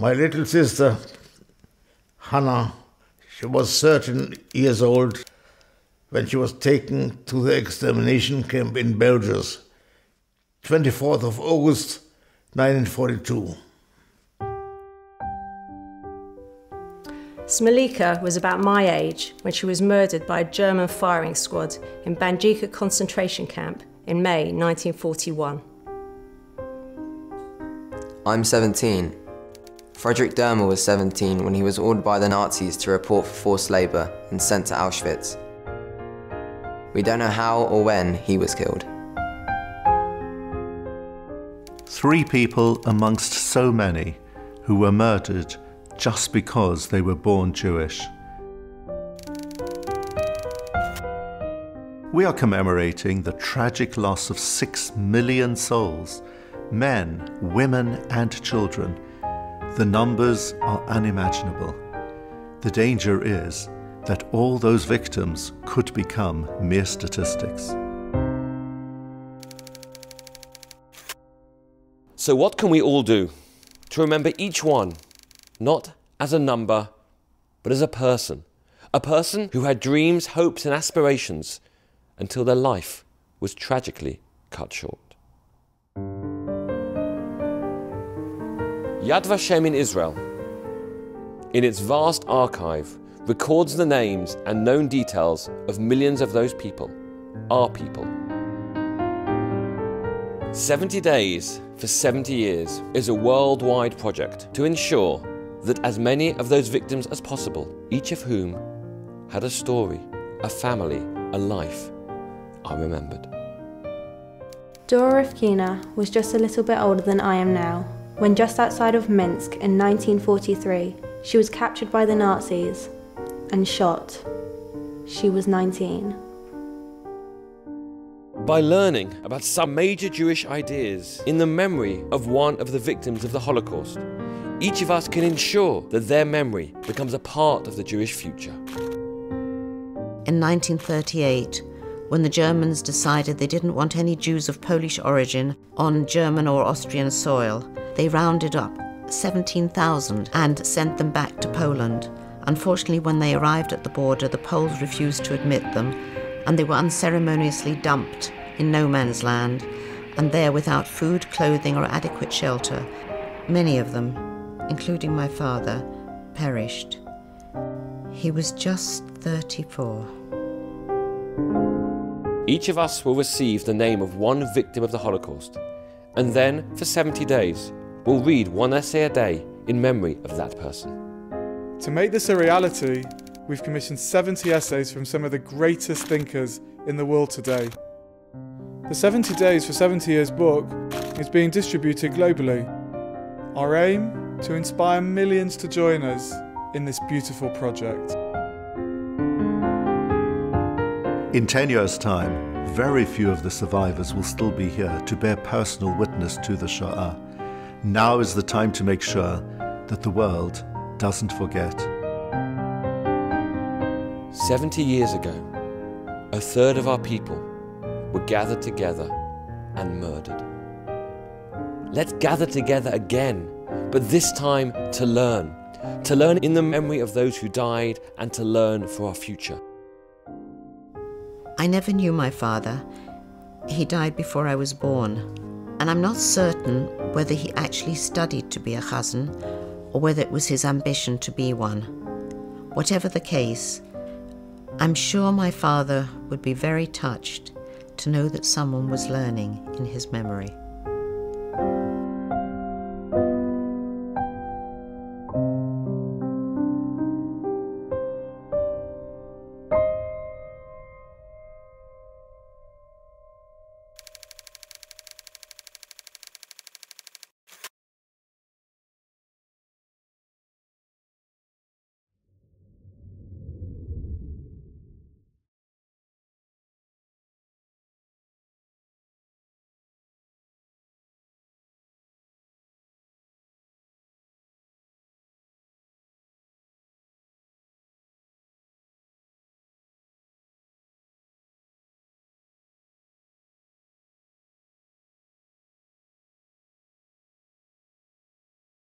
My little sister, Hannah, she was 13 years old when she was taken to the extermination camp in Belgium, 24th of August, 1942. Smolika was about my age when she was murdered by a German firing squad in Banjica concentration camp in May 1941. I'm 17. Frederick Dermer was 17 when he was ordered by the Nazis to report for forced labour and sent to Auschwitz. We don't know how or when he was killed. 3 people amongst so many who were murdered just because they were born Jewish. We are commemorating the tragic loss of 6 million souls, men, women and children. The numbers are unimaginable. The danger is that all those victims could become mere statistics. So what can we all do to remember each one, not as a number, but as a person who had dreams, hopes and aspirations until their life was tragically cut short. Yad Vashem in Israel, in its vast archive, records the names and known details of millions of those people, our people. 70 Days for 70 Years is a worldwide project to ensure that as many of those victims as possible, each of whom had a story, a family, a life, are remembered. Dora Rifkina was just a little bit older than I am now, when just outside of Minsk in 1943, she was captured by the Nazis and shot. She was 19. By learning about some major Jewish ideas in the memory of one of the victims of the Holocaust, each of us can ensure that their memory becomes a part of the Jewish future. In 1938, when the Germans decided they didn't want any Jews of Polish origin on German or Austrian soil, they rounded up 17,000 and sent them back to Poland. Unfortunately, when they arrived at the border, the Poles refused to admit them, and they were unceremoniously dumped in no man's land, and there without food, clothing or adequate shelter. Many of them, including my father, perished. He was just 34. Each of us will receive the name of one victim of the Holocaust, and then for 70 days, we'll read one essay a day in memory of that person. To make this a reality, we've commissioned 70 essays from some of the greatest thinkers in the world today. The 70 Days for 70 Years book is being distributed globally. Our aim? To inspire millions to join us in this beautiful project. In 10 years' time, very few of the survivors will still be here to bear personal witness to the Shoah. Now is the time to make sure that the world doesn't forget. 70 years ago, a third of our people were gathered together and murdered. Let's gather together again, but this time to learn in the memory of those who died and to learn for our future. I never knew my father. He died before I was born, and I'm not certain whether he actually studied to be a chazan or whether it was his ambition to be one. Whatever the case, I'm sure my father would be very touched to know that someone was learning in his memory.